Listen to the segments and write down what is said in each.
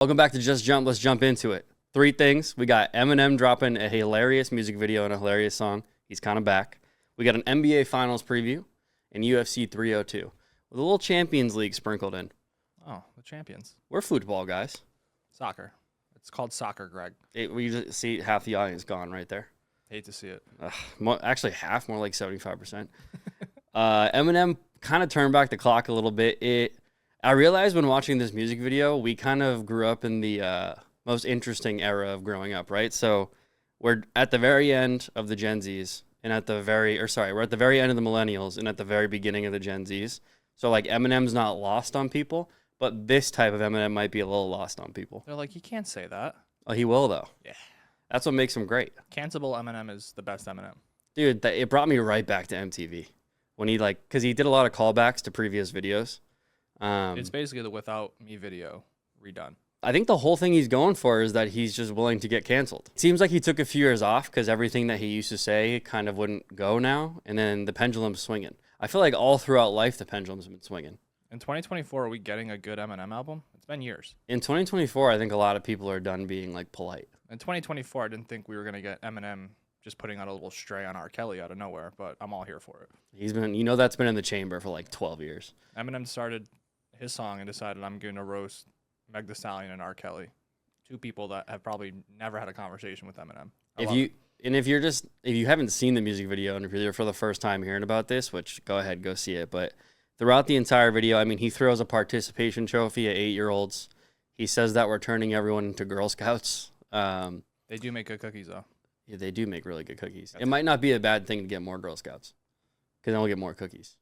Welcome back to Just Jump. Let's jump into it. Three things. We got Eminem dropping a hilarious music video and a hilarious song. He's kind of back. We got an NBA Finals preview and UFC 302 with a little Champions League sprinkled in. Oh, the champions. We're football guys. Soccer. It's called soccer, Greg. We just see half the audience gone right there. Hate to see it. Actually, half, more like 75%. Eminem kind of turned back the clock a little bit. I realized when watching this music video, we kind of grew up in the most interesting era of growing up, right? So we're at the very end of the Gen Zs, and we're at the very end of the millennials, and at the very beginning of the Gen Zs. So like Eminem's not lost on people, but this type of Eminem might be a little lost on people. They're like, you can't say that. Oh, he will though. Yeah. That's what makes him great. Cancelable Eminem is the best Eminem. Dude, it brought me right back to MTV when because he did a lot of callbacks to previous videos. It's basically the Without Me video redone. I think the whole thing he's going for is that he's just willing to get canceled. It seems like he took a few years off because everything that he used to say kind of wouldn't go now, and then the pendulum's swinging. I feel like all throughout life the pendulum's been swinging. In 2024, are we getting a good Eminem album? It's been years. In 2024, I think a lot of people are done being like polite. In 2024, I didn't think we were going to get Eminem just putting out a little stray on R. Kelly out of nowhere, but I'm all here for it. He's been, that's been in the chamber for like 12 years. Eminem started his song and decided I'm going to roast Meg Thee Stallion and R. Kelly, two people that have probably never had a conversation with Eminem. If you haven't seen the music video and if you're there for the first time hearing about this, which go ahead, go see it. But throughout the entire video, I mean, he throws a participation trophy at 8-year-olds. He says that we're turning everyone into Girl Scouts. They do make good cookies, though. Yeah, they do make really good cookies. It might not be a bad thing to get more Girl Scouts, because then we'll get more cookies.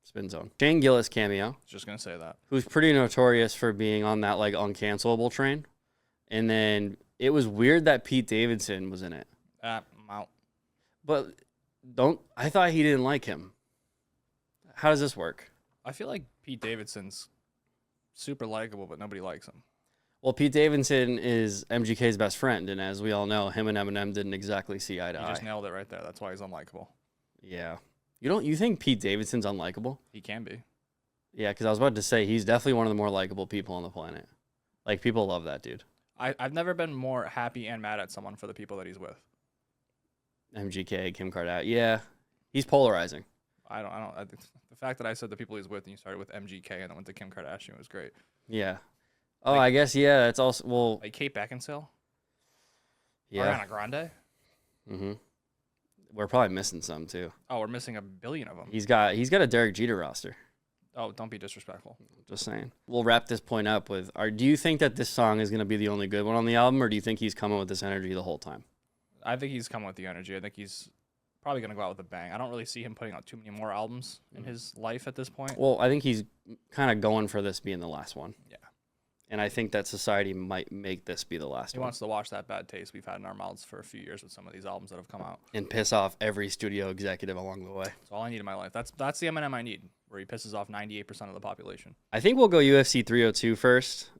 Spin Zone. Shane Gillis cameo. Just going to say that. Who's pretty notorious for being on that like uncancelable train. And then it was weird that Pete Davidson was in it. I'm out. But I thought he didn't like him. How does this work? I feel like Pete Davidson's super likable, but nobody likes him. Well, Pete Davidson is MGK's best friend, and as we all know, him and Eminem didn't exactly see eye to eye. He just nailed it right there. That's why he's unlikable. Yeah. You think Pete Davidson's unlikable? He can be. Yeah, because I was about to say he's definitely one of the more likable people on the planet. Like, people love that dude. I've never been more happy and mad at someone for the people that he's with. MGK, Kim Kardashian. Yeah, he's polarizing. The fact that I said the people he's with and you started with MGK and then went to Kim Kardashian was great. Yeah. Oh, I guess, yeah, that's also, well. Like Kate Beckinsale? Yeah. Ariana Grande? Mm-hmm. We're probably missing some, too. Oh, we're missing a billion of them. He's got a Derek Jeter roster. Oh, don't be disrespectful. Just saying. We'll wrap this point up with, do you think that this song is going to be the only good one on the album, or do you think he's coming with this energy the whole time? I think he's coming with the energy. I think he's probably going to go out with a bang. I don't really see him putting out too many more albums in his life at this point. Well, I think he's kind of going for this being the last one. Yeah. And I think that society might make this be the last one. He wants to wash that bad taste we've had in our mouths for a few years with some of these albums that have come out. And piss off every studio executive along the way. That's all I need in my life. That's the Eminem I need, where he pisses off 98% of the population. I think we'll go UFC 302 first.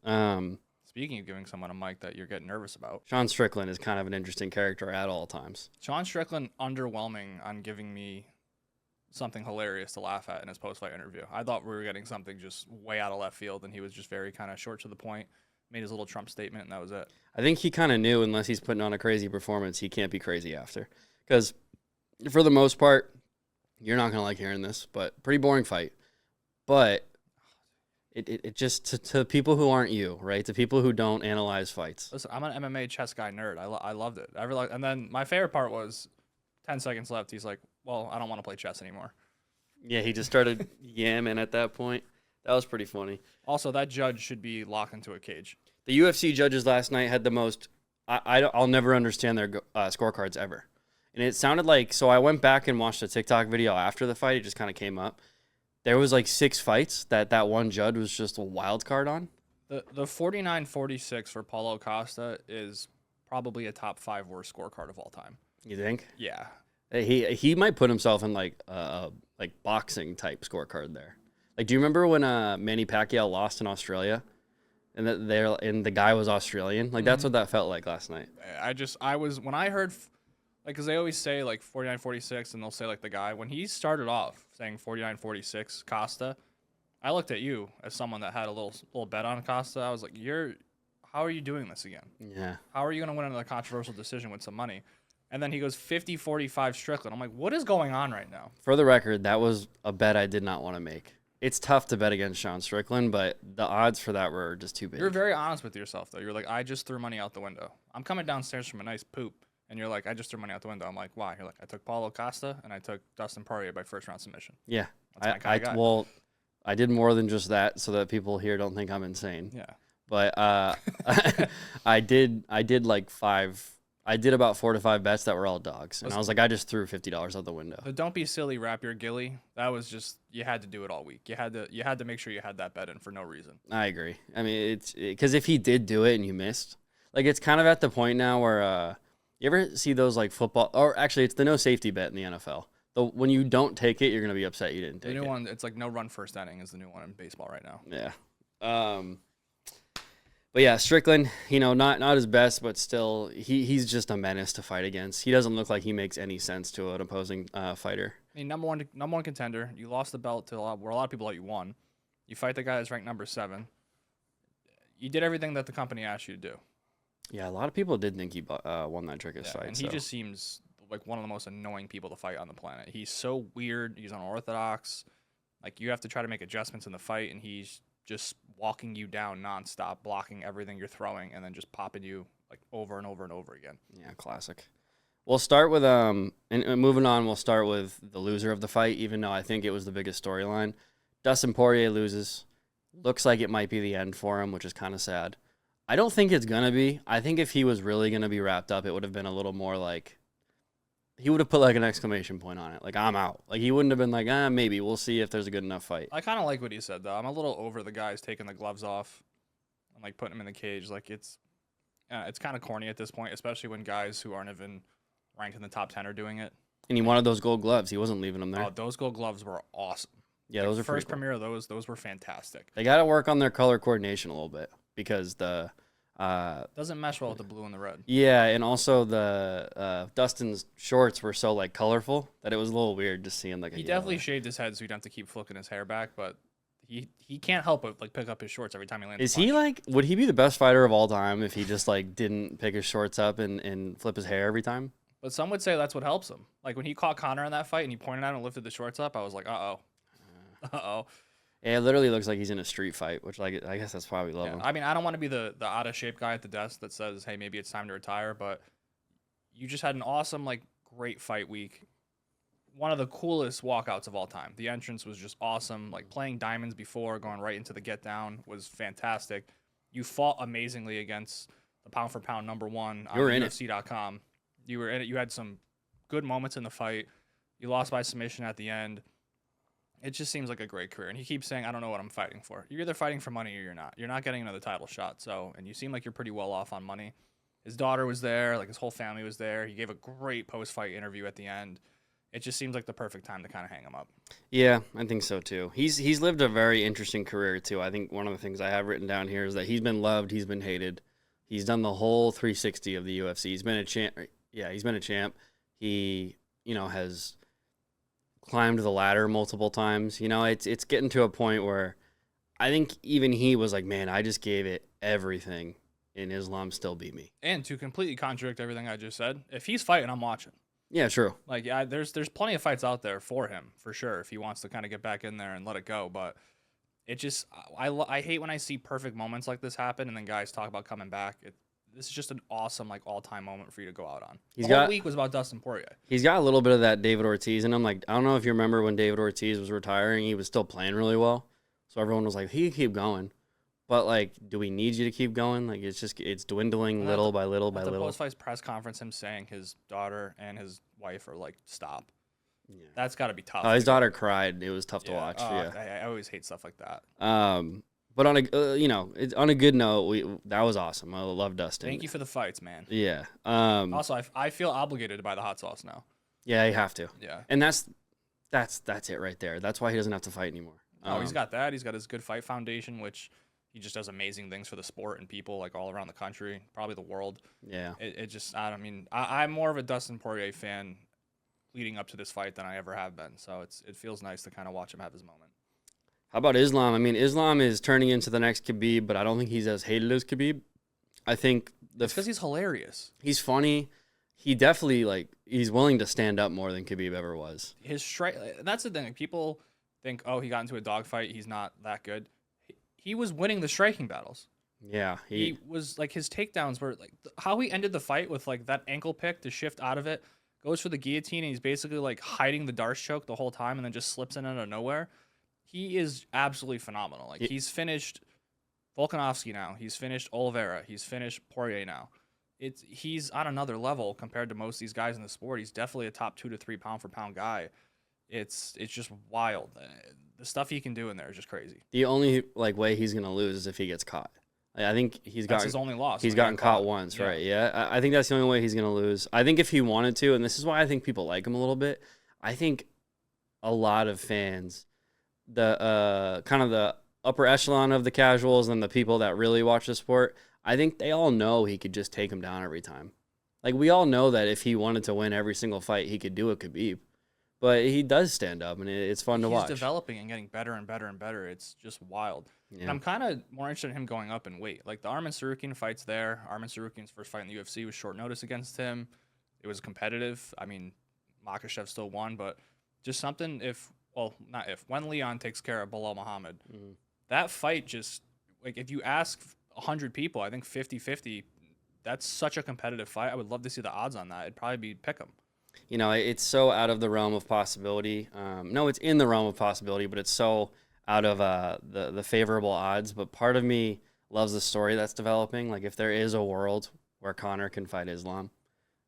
Speaking of giving someone a mic that you're getting nervous about. Sean Strickland is kind of an interesting character at all times. Sean Strickland underwhelming on giving me something hilarious to laugh at in his post-fight interview. I thought we were getting something just way out of left field, and he was just very kind of short to the point, made his little Trump statement, and that was it. I think he kind of knew unless he's putting on a crazy performance, he can't be crazy after. Because for the most part, you're not going to like hearing this, but pretty boring fight. But it just, to people who aren't you, right? To people who don't analyze fights. Listen, I'm an MMA chess guy nerd. I loved it. And then my favorite part was 10 seconds left. He's like, well, I don't want to play chess anymore. Yeah, he just started yamming at that point. That was pretty funny. Also, that judge should be locked into a cage. The UFC judges last night had the most, I'll never understand their scorecards ever. And it sounded like, so I went back and watched a TikTok video after the fight. It just kind of came up. There was like 6 fights that one judge was just a wild card on. The 49-46 for Paulo Costa is probably a top 5 worst scorecard of all time. You think? Yeah. He might put himself in like boxing type scorecard there. Like, do you remember when Manny Pacquiao lost in Australia, and the guy was Australian? Like, that's what that felt like last night. When I heard, like, because they always say like 49-46, and they'll say like the guy when he started off saying 49-46 Costa, I looked at you as someone that had a little bet on Costa. I was like, how are you doing this again? Yeah. How are you going to win another controversial decision with some money? And then he goes 50-45 Strickland. I'm like, what is going on right now? For the record, that was a bet I did not want to make. It's tough to bet against Sean Strickland, but the odds for that were just too big. You're very honest with yourself, though. You're like, I just threw money out the window. I'm coming downstairs from a nice poop, and you're like, I just threw money out the window. I'm like, why? You're like, I took Paulo Costa, and I took Dustin Poirier by first round submission. Yeah. That's my kind of guy. Well, I did more than just that so that people here don't think I'm insane. Yeah. But I did like I did about 4 to 5 bets that were all dogs. And I was like, I just threw $50 out the window. The don't be silly, wrap your gilly. That was just, you had to do it all week. You had to make sure you had that bet in for no reason. I agree. I mean, it's because if he did do it and you missed, like it's kind of at the point now where you ever see those like football, or actually it's the no safety bet in the NFL. When you don't take it, you're going to be upset you didn't take it. The new one, it's like no run first inning is the new one in baseball right now. Yeah. But yeah, Strickland, not his best, but still, he's just a menace to fight against. He doesn't look like he makes any sense to an opposing fighter. I mean, number one contender. You lost the belt to a lot of people that you won. You fight the guy that's ranked number 7. You did everything that the company asked you to do. Yeah, a lot of people did think he won that Dricus fight. And he just seems like one of the most annoying people to fight on the planet. He's so weird. He's unorthodox. Like, you have to try to make adjustments in the fight, and he's just walking you down nonstop, blocking everything you're throwing, and then just popping you like over and over and over again. Yeah, classic. We'll start with and moving on. We'll start with the loser of the fight, even though I think it was the biggest storyline. Dustin Poirier loses. Looks like it might be the end for him, which is kind of sad. I don't think it's gonna be. I think if he was really gonna be wrapped up, it would have been a little more like. He would have put like an exclamation point on it, like I'm out. Like he wouldn't have been like, maybe we'll see if there's a good enough fight. I kind of like what he said though. I'm a little over the guys taking the gloves off and like putting him in the cage. Like it's kind of corny at this point, especially when guys who aren't even ranked in the top 10 are doing it. And he wanted those gold gloves. He wasn't leaving them there. Oh, those gold gloves were awesome. Yeah, those are first cool. premiere of those were fantastic. They got to work on their color coordination a little bit because the doesn't mesh well with the blue and the red. Yeah, and also the Dustin's shorts were so like colorful that it was a little weird just seeing like. He definitely shaved his head so he'd have to keep flicking his hair back, but he can't help but like pick up his shorts every time he lands. Is he like? Would he be the best fighter of all time if he just like didn't pick his shorts up and flip his hair every time? But some would say that's what helps him. Like when he caught Conor in that fight and he pointed at him and lifted the shorts up, I was like, uh oh. Yeah, it literally looks like he's in a street fight, which like I guess that's why we love him. I mean, I don't want to be the out of shape guy at the desk that says, hey, maybe it's time to retire, but you just had an awesome, like, great fight week. One of the coolest walkouts of all time. The entrance was just awesome. Like playing diamonds before, going right into the get down was fantastic. You fought amazingly against the pound for pound number 1 on UFC.com. You were in it. You had some good moments in the fight. You lost by submission at the end. It just seems like a great career. And he keeps saying, I don't know what I'm fighting for. You're either fighting for money or you're not. You're not getting another title shot. So, and you seem like you're pretty well off on money. His daughter was there. Like his whole family was there. He gave a great post-fight interview at the end. It just seems like the perfect time to kind of hang him up. Yeah, I think so too. He's lived a very interesting career too. I think one of the things I have written down here is that he's been loved, he's been hated. He's done the whole 360 of the UFC. He's been a champ. Yeah, he's been a champ. He, has climbed the ladder multiple times. It's getting to a point where I think even he was like, man, I just gave it everything, and Islam still beat me. And to completely contradict everything I just said, if he's fighting, I'm watching. Yeah, true. Like, yeah, there's plenty of fights out there for him, for sure, if he wants to kind of get back in there and let it go. But it just, I hate when I see perfect moments like this happen and then guys talk about coming back. This is just an awesome, like, all-time moment for you to go out on. The whole week was about Dustin Poirier. He's got a little bit of that David Ortiz in him. Like, I don't know if you remember when David Ortiz was retiring, he was still playing really well. So everyone was like, he can keep going. But, like, do we need you to keep going? Like, it's dwindling little by little by little. At the post-fight press conference, him saying his daughter and his wife are like, stop. Yeah. That's got to be tough. His daughter cried. It was tough to watch. I always hate stuff like that. But on a good note, that was awesome. I love Dustin. Thank you for the fights, man. Yeah. Also, I feel obligated to buy the hot sauce now. Yeah, you have to. Yeah. And that's it right there. That's why he doesn't have to fight anymore. He's got that. He's got his Good Fight Foundation, which he just does amazing things for the sport and people like all around the country, probably the world. Yeah. I'm more of a Dustin Poirier fan leading up to this fight than I ever have been. So it feels nice to kind of watch him have his moment. How about Islam? I mean, Islam is turning into the next Khabib, but I don't think he's as hated as Khabib. I think because he's hilarious. He's funny. He definitely he's willing to stand up more than Khabib ever was. His strike. That's the thing. Like, people think, oh, he got into a dogfight. He's not that good. He was winning the striking battles. Yeah, he was like, his takedowns were like how he ended the fight with like that ankle pick to shift out of it, goes for the guillotine, and he's basically like hiding the Darce choke the whole time, and then just slips in out of nowhere. He is absolutely phenomenal. Like, he's finished Volkanovski now. He's finished Oliveira. He's finished Poirier now. He's on another level compared to most of these guys in the sport. He's definitely a top 2 to 3 pound for pound guy. It's just wild. The stuff he can do in there is just crazy. The only way he's gonna lose is if he gets caught. I think that's his only loss. He's gotten caught once, yeah. Right? Yeah, I think that's the only way he's gonna lose. I think if he wanted to, and this is why I think people like him a little bit. I think a lot of fans, the kind of the upper echelon of the casuals and the people that really watch the sport, I think they all know he could just take him down every time. Like, we all know that if he wanted to win every single fight, he could do it, Khabib. But he does stand up, and it's fun to watch. He's developing and getting better and better and better. It's just wild. Yeah. And I'm kind of more interested in him going up in weight. Like, the Arman Sarukian fight's there. Arman Sarukian's first fight in the UFC was short notice against him. It was competitive. I mean, Makhachev still won, but just something when Leon takes care of Bilal Muhammad, that fight just, like, if you ask 100 people, I think 50-50, that's such a competitive fight. I would love to see the odds on that. It'd probably be pick 'em. You know, it's so out of the realm of possibility. No, it's in the realm of possibility, but it's so out of the favorable odds. But part of me loves the story that's developing. Like, if there is a world where Conor can fight Islam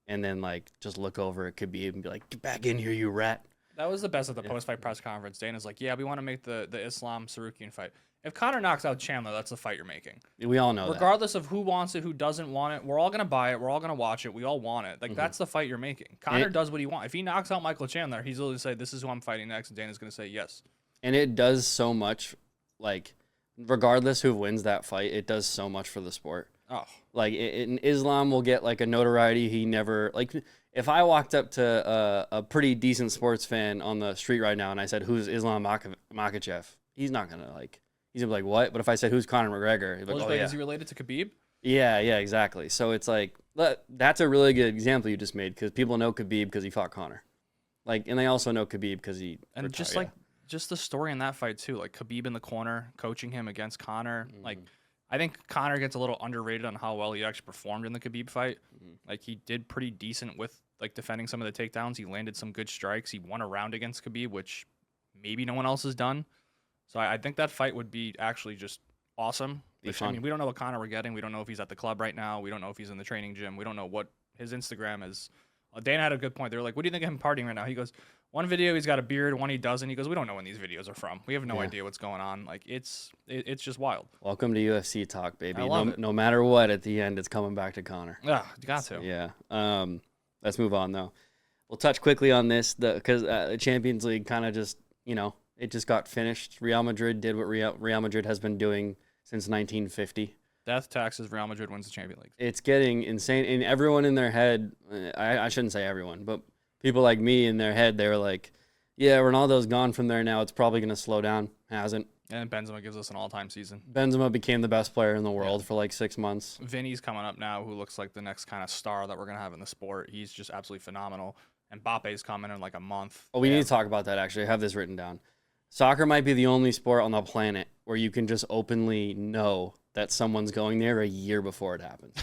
and then, just look over at Khabib and be like, get back in here, you rat. That was the best at the post-fight press conference. Dana's like, yeah, we want to make the Islam-Sarukian fight. If Conor knocks out Chandler, that's the fight you're making. We all know Regardless of who wants it, who doesn't want it, we're all going to buy it. We're all going to watch it. We all want it. Like, that's the fight you're making. Conor does what he wants. If he knocks out Michael Chandler, he's literally say, this is who I'm fighting next, and Dana's going to say yes. And it does so much, regardless who wins that fight, it does so much for the sport. Oh. Islam will get, a notoriety he never... if I walked up to a pretty decent sports fan on the street right now and I said, who's Islam Makhachev? He's not going to, he's going to be like, what? But if I said, who's Conor McGregor? He'd be like, is he related to Khabib? Yeah, exactly. So it's that's a really good example you just made, because people know Khabib because he fought Conor. And they also know Khabib because he... And retired, just the story in that fight, too. Khabib in the corner, coaching him against Conor. I think Conor gets a little underrated on how well he actually performed in the Khabib fight. He did pretty decent with defending some of the takedowns. He landed some good strikes. He won a round against Khabib, which maybe no one else has done. So I think that fight would be actually just awesome. I mean, we don't know what Conor we're getting. We don't know if he's at the club right now. We don't know if he's in the training gym. We don't know what his Instagram is. Dana had a good point. They were like, what do you think of him partying right now? He goes, one video he's got a beard, one he doesn't. He goes, we don't know when these videos are from. We have no idea what's going on. It's just wild. Welcome to UFC talk, baby. I love it. No matter what, at the end, it's coming back to Conor. Yeah, you got to. Yeah. Let's move on, though. We'll touch quickly on this because the Champions League kind of just, it just got finished. Real Madrid did what Real Madrid has been doing since 1950. Death taxes, Real Madrid wins the Champions League. It's getting insane. And everyone in their head, I shouldn't say everyone, but people like me in their head, they were like, yeah, Ronaldo's gone from there now. It's probably going to slow down. Hasn't. And Benzema gives us an all-time season. Benzema became the best player in the world for 6 months. Vinny's coming up now, who looks like the next kind of star that we're going to have in the sport. He's just absolutely phenomenal. And Mbappe's coming in a month. Oh, we need to talk about that, actually. I have this written down. Soccer might be the only sport on the planet where you can just openly know that someone's going there a year before it happens.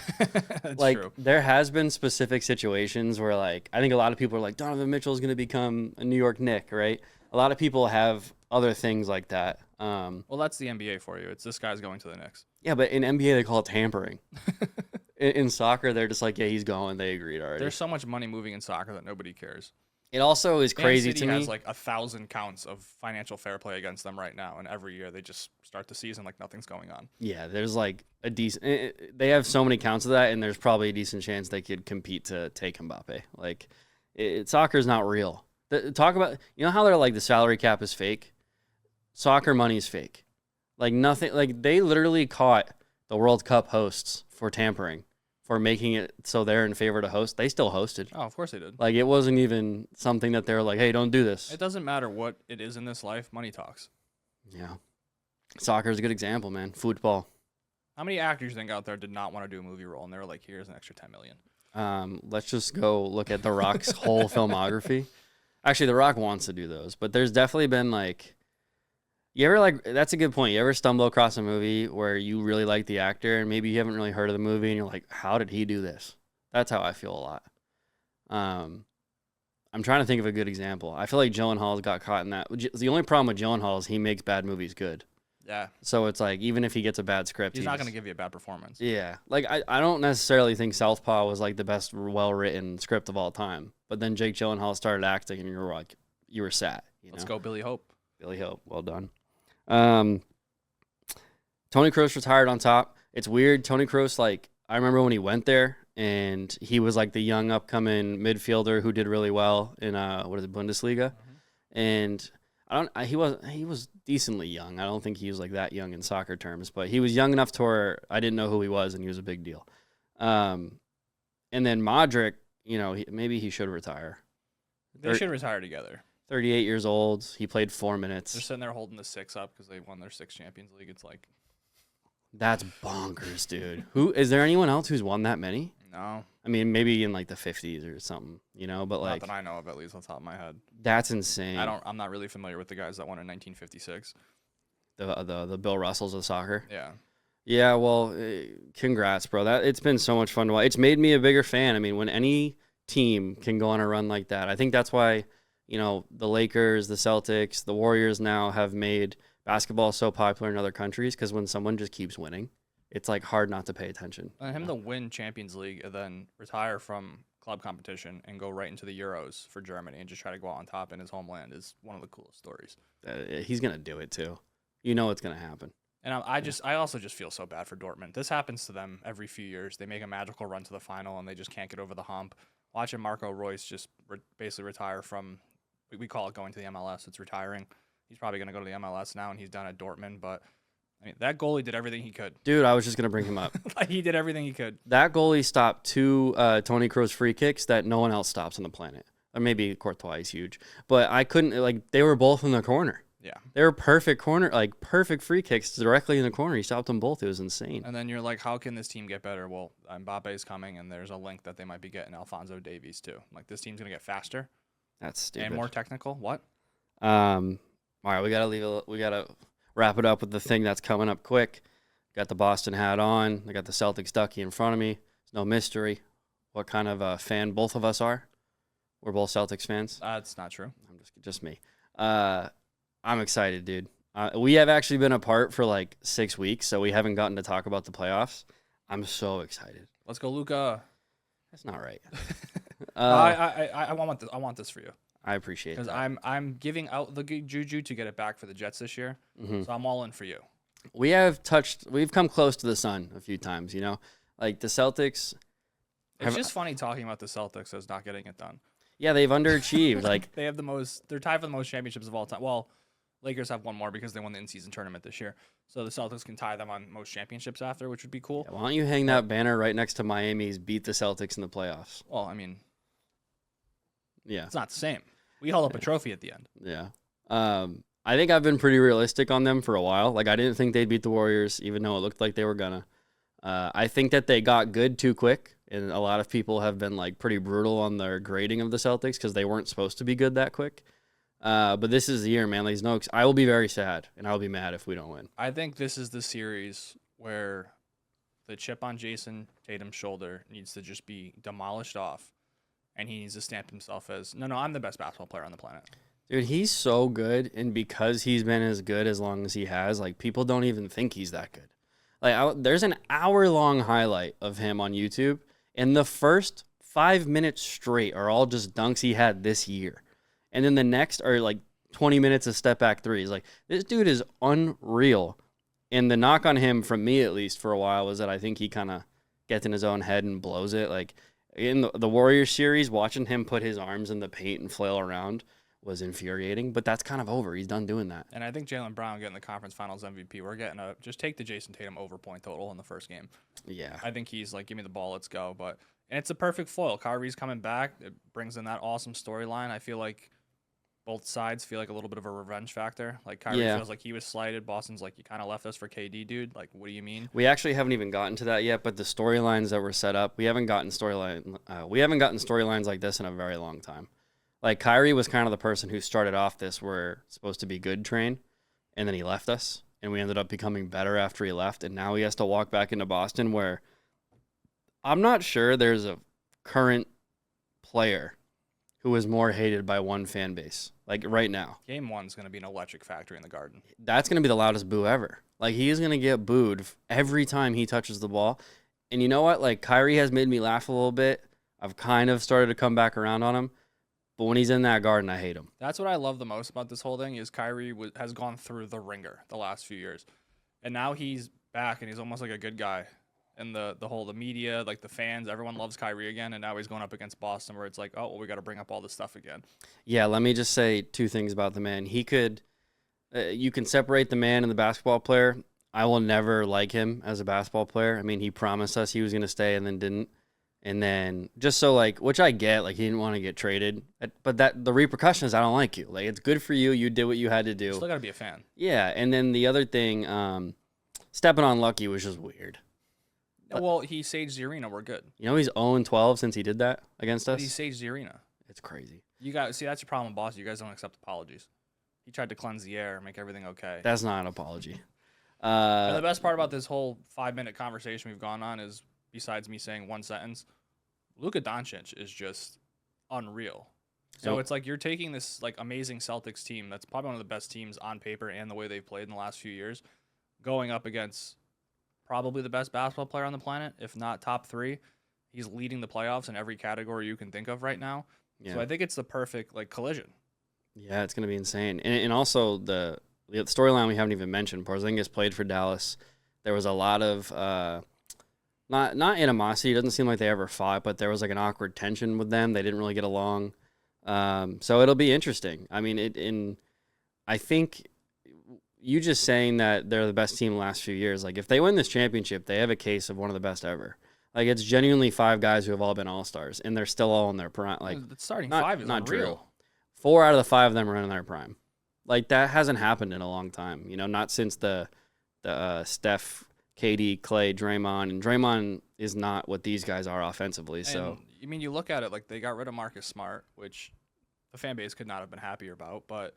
That's true. There has been specific situations where, I think a lot of people are like, Donovan Mitchell is going to become a New York Knick, right? A lot of people have other things like that. Well, that's the NBA for you. It's this guy's going to the Knicks. Yeah, but in NBA, they call it tampering. in soccer, they're just like, yeah, he's going. They agreed already. There's so much money moving in soccer that nobody cares. It also is crazy to me. has 1,000 counts of financial fair play against them right now, and every year they just start the season like nothing's going on. Yeah, there's a decent. They have so many counts of that, and there's probably a decent chance they could compete to take Mbappe. Soccer's not real. Talk about how they're the salary cap is fake. Soccer money is fake. Nothing. They literally caught the World Cup hosts for tampering, for making it so they're in favor to host. They still hosted. Oh, of course they did. It wasn't even something that they're like, hey, don't do this. It doesn't matter what it is in this life. Money talks. Yeah. Soccer is a good example, man. Football. How many actors you think out there did not want to do a movie role, and they were like, "Here's an extra 10 million." Let's just go look at The Rock's whole filmography. Actually, The Rock wants to do those, but there's definitely been like, you ever like, that's a good point. You ever stumble across a movie where you really like the actor and maybe you haven't really heard of the movie and you're like, how did he do this? That's how I feel a lot. I'm trying to think of a good example. I feel like Gyllenhaal's got caught in that. The only problem with Gyllenhaal is he makes bad movies good. Yeah. So it's like, even if he gets a bad script, He's not going to give you a bad performance. Yeah. Like, I don't necessarily think Southpaw was like the best well-written script of all time. But then Jake Gyllenhaal started acting and you were like, you were sad. Let's go, Billy Hope. Billy Hope. Well done. Tony Kroos retired on top. It's weird. Tony Kroos, like, I remember when he went there and he was like the young upcoming midfielder who did really well in Bundesliga. Mm-hmm. And he was decently young. I don't think he was like that young in soccer terms, but he was young enough to where I didn't know who he was and he was a big deal. And then Modric, maybe he should retire. They should retire together. 38 years old. He played 4 minutes. They're sitting there holding the 6 up because they won their 6th Champions League. It's like, that's bonkers, dude. Is there anyone else who's won that many? No. I mean, maybe in like the 50s or something, but like, not that I know of, at least on top of my head. That's insane. I'm not really familiar with the guys that won in 1956. The Bill Russells of soccer. Yeah. Yeah, well, congrats, bro. It's been so much fun to watch. It's made me a bigger fan. I mean, when any team can go on a run like that, I think that's why, the Lakers, the Celtics, the Warriors now have made basketball so popular in other countries because when someone just keeps winning, it's like hard not to pay attention. And him to win Champions League and then retire from club competition and go right into the Euros for Germany and just try to go out on top in his homeland is one of the coolest stories. He's gonna do it too. It's gonna happen. And I also just feel so bad for Dortmund. This happens to them every few years. They make a magical run to the final and they just can't get over the hump. Watching Marco Reus just basically retire from, we call it going to the MLS. It's retiring. He's probably going to go to the MLS now, and he's done at Dortmund. But, I mean, that goalie did everything he could. Dude, I was just going to bring him up. He did everything he could. That goalie stopped 2 Tony Kroos free kicks that no one else stops on the planet. Or maybe Courtois is huge. But I couldn't, they were both in the corner. Yeah. They were perfect perfect free kicks directly in the corner. He stopped them both. It was insane. And then you're like, how can this team get better? Well, Mbappe's coming, and there's a link that they might be getting Alphonso Davies, too. Like, this team's going to get faster. That's stupid. And more technical. What? All right, we gotta wrap it up with the thing that's coming up quick. Got the Boston hat on. I got the Celtics ducky in front of me. It's no mystery what kind of fan both of us are. We're both Celtics fans. That's not true. I'm just me. I'm excited, dude. We have actually been apart for like 6 weeks, so we haven't gotten to talk about the playoffs. I'm so excited. Let's go, Luka. That's not right. I want this for you. I appreciate that. Because I'm giving out the juju to get it back for the Jets this year. Mm-hmm. So I'm all in for you. We've come close to the sun a few times, like the Celtics. It's just funny talking about the Celtics as not getting it done. Yeah, they've underachieved. Like they're tied for the most championships of all time. Well, Lakers have one more because they won the in-season tournament this year. So the Celtics can tie them on most championships after, which would be cool. Yeah, why don't you hang that banner right next to Miami's beat the Celtics in the playoffs? Well, I mean, yeah, it's not the same. We held up a trophy at the end. Yeah. I think I've been pretty realistic on them for a while. Like, I didn't think they'd beat the Warriors, even though it looked like they were gonna. I think that they got good too quick, and a lot of people have been like pretty brutal on their grading of the Celtics because they weren't supposed to be good that quick. But this is the year, man. I will be very sad, and I will be mad if we don't win. I think this is the series where the chip on Jason Tatum's shoulder needs to just be demolished off, and he needs to stamp himself as, no, I'm the best basketball player on the planet. Dude, he's so good, and because he's been as good as long as he has, like, people don't even think he's that good. Like, there's an hour-long highlight of him on YouTube, and the first 5 minutes straight are all just dunks he had this year. And then the next are, like, 20 minutes of step-back threes. Like, this dude is unreal. And the knock on him, from me at least, for a while, was that I think he kind of gets in his own head and blows it. Like, in the Warriors series, watching him put his arms in the paint and flail around was infuriating, but that's kind of over. He's done doing that. And I think Jaylen Brown getting the conference finals MVP, we're getting just take the Jason Tatum over point total in the first game. Yeah. I think he's like, give me the ball, let's go. And it's a perfect foil. Kyrie's coming back. It brings in that awesome storyline. I feel like both sides feel like a little bit of a revenge factor. Like Kyrie Yeah. feels like he was slighted. Boston's like, you kind of left us for KD, dude. Like, what do you mean? We actually haven't even gotten to that yet, but the storylines that were set up, we haven't gotten storylines like this in a very long time. Like Kyrie was kind of the person who started off this we're supposed to be good train, and then he left us, and we ended up becoming better after he left, and now he has to walk back into Boston where I'm not sure there's a current player who is more hated by one fan base, like right now. Game 1's going to be an electric factory in the Garden. That's going to be the loudest boo ever. Like, he is going to get booed every time he touches the ball. And you know what? Like, Kyrie has made me laugh a little bit. I've kind of started to come back around on him. But when he's in that Garden, I hate him. That's what I love the most about this whole thing is Kyrie has gone through the ringer the last few years. And now he's back, and he's almost like a good guy. And the media, like the fans, everyone loves Kyrie again. And now he's going up against Boston where it's like, oh, well, we got to bring up all this stuff again. Yeah, let me just say two things about the man. He could, you can separate the man and the basketball player. I will never like him as a basketball player. I mean, he promised us he was going to stay and then didn't. And then just so like, which I get, like he didn't want to get traded, but that the repercussion is I don't like you. Like it's good for you. You did what you had to do. You still got to be a fan. Yeah. And then the other thing, stepping on Lucky was just weird. Well, he saged the arena. We're good. You know, he's 0-12 since he did that against us. But he saged the arena. It's crazy. That's your problem, boss. You guys don't accept apologies. He tried to cleanse the air, make everything okay. That's not an apology. And the best part about this whole 5-minute conversation we've gone on is, besides me saying one sentence, Luka Doncic is just unreal. So it's like you're taking this like amazing Celtics team that's probably one of the best teams on paper and the way they've played in the last few years, going up against probably the best basketball player on the planet, if not top 3. He's leading the playoffs in every category you can think of right now. Yeah. So I think it's the perfect like collision. Yeah, it's going to be insane. And also the storyline we haven't even mentioned, Porzingis played for Dallas. There was a lot of not animosity. It doesn't seem like they ever fought, but there was like an awkward tension with them. They didn't really get along. So it'll be interesting. I mean, I think you just saying that they're the best team the last few years, like if they win this championship, they have a case of one of the best ever. Like it's genuinely 5 guys who have all been all-stars, and they're still all in their prime. Like the starting 5 is not unreal. True. 4 out of the 5 of them are in their prime. Like that hasn't happened in a long time. You know, not since the Steph, KD, Clay, Draymond, and Draymond is not what these guys are offensively. So I mean, you look at it like they got rid of Marcus Smart, which the fan base could not have been happier about, but.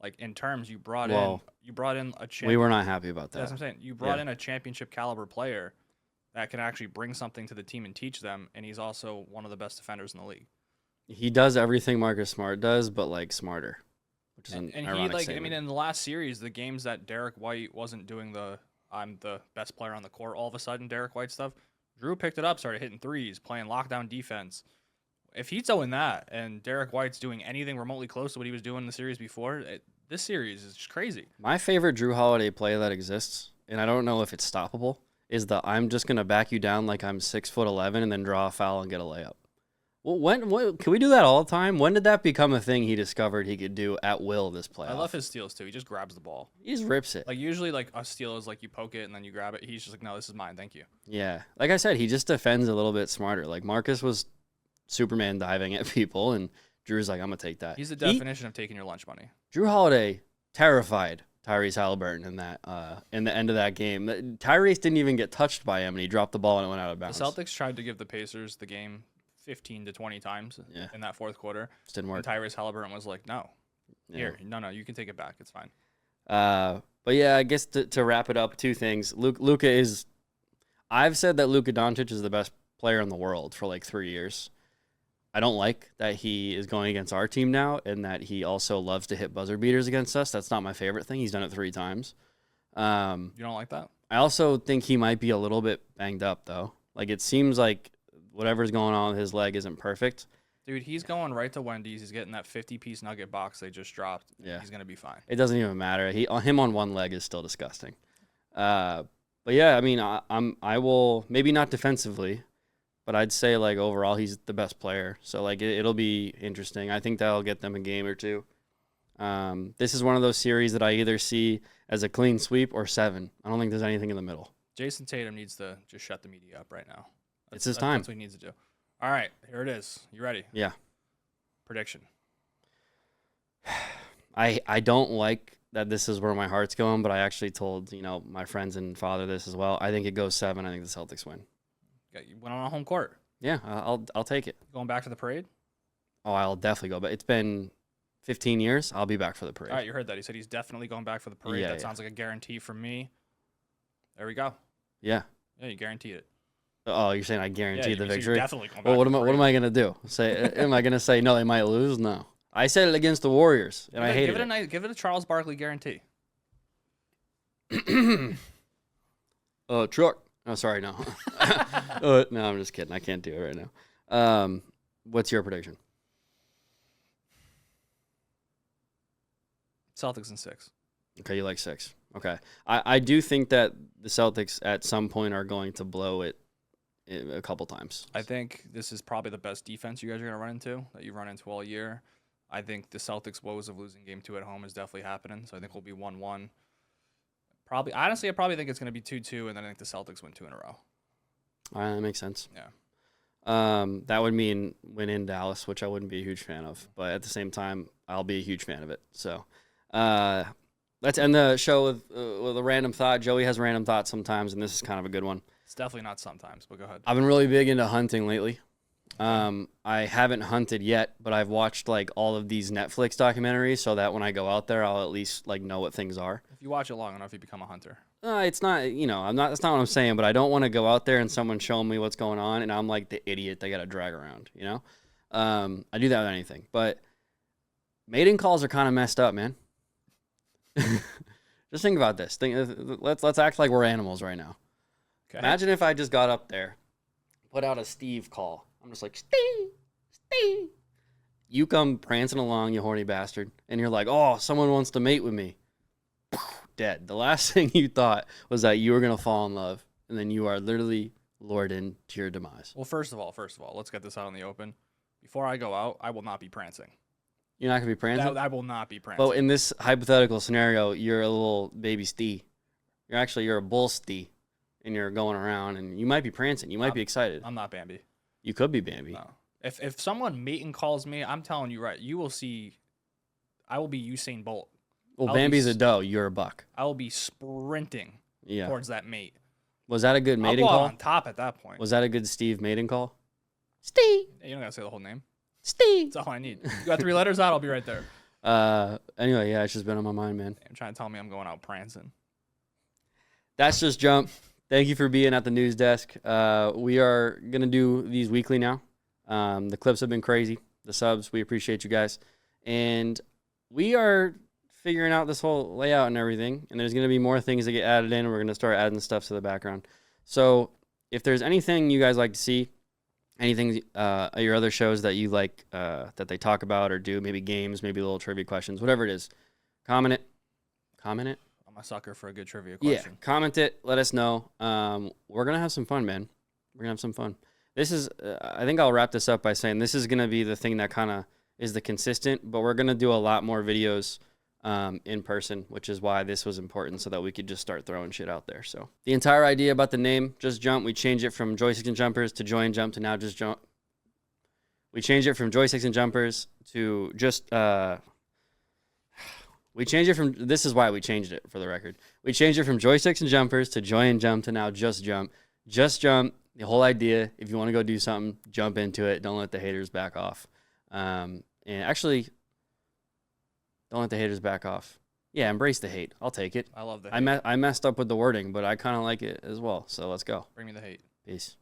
Like in terms, you brought in a champion. We were not happy about that. That's what I'm saying. You brought in a championship caliber player that can actually bring something to the team and teach them, and he's also one of the best defenders in the league. He does everything Marcus Smart does, but like smarter, which is an ironic statement. I mean, in the last series, the games that Derek White wasn't doing I'm the best player on the court, all of a sudden Derek White stuff, Drew picked it up, started hitting threes, playing lockdown defense. If he's doing that and Derek White's doing anything remotely close to what he was doing in the series before, this series is just crazy. My favorite Drew Holiday play that exists, and I don't know if it's stoppable, is the I'm just going to back you down like I'm 6'11" and then draw a foul and get a layup. Well, when can we do that all the time? When did that become a thing he discovered he could do at will this playoff? I love his steals too. He just grabs the ball. He just rips it. Like usually like a steal is like you poke it and then you grab it. He's just like, no, this is mine. Thank you. Yeah. Like I said, he just defends a little bit smarter. Like Marcus was Superman diving at people, and Drew's like, I'm going to take that. He's the definition of taking your lunch money. Drew Holiday terrified Tyrese Halliburton in that in the end of that game. Tyrese didn't even get touched by him, and he dropped the ball and it went out of bounds. The Celtics tried to give the Pacers the game 15 to 20 times in that fourth quarter. Just didn't work. And Tyrese Halliburton was like, no, here, no, you can take it back. It's fine. But yeah, I guess to wrap it up, 2 things. Luka is, I've said that Luka Doncic is the best player in the world for like 3 years. I don't like that he is going against our team now and that he also loves to hit buzzer beaters against us. That's not my favorite thing. He's done it 3 times. You don't like that? I also think he might be a little bit banged up, though. Like, it seems like whatever's going on with his leg isn't perfect. Dude, he's going right to Wendy's. He's getting that 50-piece nugget box they just dropped. Yeah. He's going to be fine. It doesn't even matter. Him on one leg is still disgusting. But yeah, I mean, I will, maybe not defensively, but I'd say, like, overall, he's the best player. So, like, it'll be interesting. I think that'll get them a game or 2. This is one of those series that I either see as a clean sweep or 7. I don't think there's anything in the middle. Jason Tatum needs to just shut the media up right now. It's his time. That's what he needs to do. All right, here it is. You ready? Yeah. Prediction. I don't like that this is where my heart's going, but I actually told, my friends and father this as well. I think it goes 7. I think the Celtics win. You went on a home court. Yeah, I'll take it. Going back to the parade? Oh, I'll definitely go. But it's been 15 years. I'll be back for the parade. All right, you heard that. He said he's definitely going back for the parade. Yeah, That sounds like a guarantee from me. There we go. Yeah. Yeah, you guaranteed it. Oh, you're saying I guaranteed the victory? Definitely going back. Well, what am I gonna do? Am I gonna say no? They might lose. No, I said it against the Warriors, and I hated it. Give it a Charles Barkley guarantee. Truck. Oh, sorry, no. No, I'm just kidding. I can't do it right now. What's your prediction? Celtics in 6. Okay, you like 6. Okay, I do think that the Celtics at some point are going to blow it a couple times. I think this is probably the best defense you guys are going to run into that you've run into all year. I think the Celtics' woes of losing game 2 at home is definitely happening. So I think we'll be 1-1. Honestly, I probably think it's going to be 2-2, and then I think the Celtics win 2 in a row. All right, that makes sense. Yeah. That would mean win in Dallas, which I wouldn't be a huge fan of. But at the same time, I'll be a huge fan of it. So let's end the show with a random thought. Joey has random thoughts sometimes, and this is kind of a good one. It's definitely not sometimes, but go ahead. I've been really big into hunting lately. I haven't hunted yet, but I've watched like all of these Netflix documentaries so that when I go out there, I'll at least like know what things are. If you watch it long enough, you become a hunter. It's not, that's not what I'm saying, but I don't want to go out there and someone show me what's going on and I'm like the idiot they got to drag around, I do that with anything, but mating calls are kind of messed up, man. Just think about this. Let's act like we're animals right now. Okay. Imagine if I just got up there, put out a Steve call. I'm just like, Steve, Steve. You come prancing along, you horny bastard, and you're like, oh, someone wants to mate with me. Dead. The last thing you thought was that you were going to fall in love, and then you are literally lured into your demise. Well, first of all, let's get this out in the open. Before I go out, I will not be prancing. You're not going to be prancing? I will not be prancing. Well, in this hypothetical scenario, you're a little baby Steve. You're a bull Steve, and you're going around, and you might be prancing. You might be excited. I'm not Bambi. You could be Bambi. No. If someone mating calls me, I'm telling you right, you will see, I will be Usain Bolt. Well, Bambi's a doe. You're a buck. I will be sprinting towards that mate. Was that a good mating I'll go call? on top at that point. Was that a good Steve mating call? Steve. You don't got to say the whole name. Steve. That's all I need. You got 3 letters out, I'll be right there. Anyway, yeah, it's just been on my mind, man. I'm trying to tell me I'm going out prancing. That's just Jump. Thank you for being at the news desk. We are going to do these weekly now. The clips have been crazy. The subs, we appreciate you guys. And we are figuring out this whole layout and everything. And there's going to be more things that get added in. We're going to start adding stuff to the background. So if there's anything you guys like to see, anything your other shows that you like that they talk about or do, maybe games, maybe little trivia questions, whatever it is, comment it. I'm a sucker for a good trivia question. Yeah, comment it. Let us know. We're going to have some fun, man. We're going to have some fun. This is, I think I'll wrap this up by saying this is going to be the thing that kind of is the consistent, but we're going to do a lot more videos in person, which is why this was important so that we could just start throwing shit out there. So the entire idea about the name, Just Jump, we changed it from Joysticks and Jumpers to Joy and Jump to now Just Jump. We changed it from Joysticks and Jumpers to just, we changed it from, this is why we changed it for the record. We changed it from Joysticks and Jumpers to Joy and Jump to now Just Jump. Just Jump, the whole idea, if you want to go do something, jump into it. Don't let the haters back off. And actually, don't let the haters back off. Yeah, embrace the hate. I'll take it. I love the hate. I messed up with the wording, but I kind of like it as well. So let's go. Bring me the hate. Peace.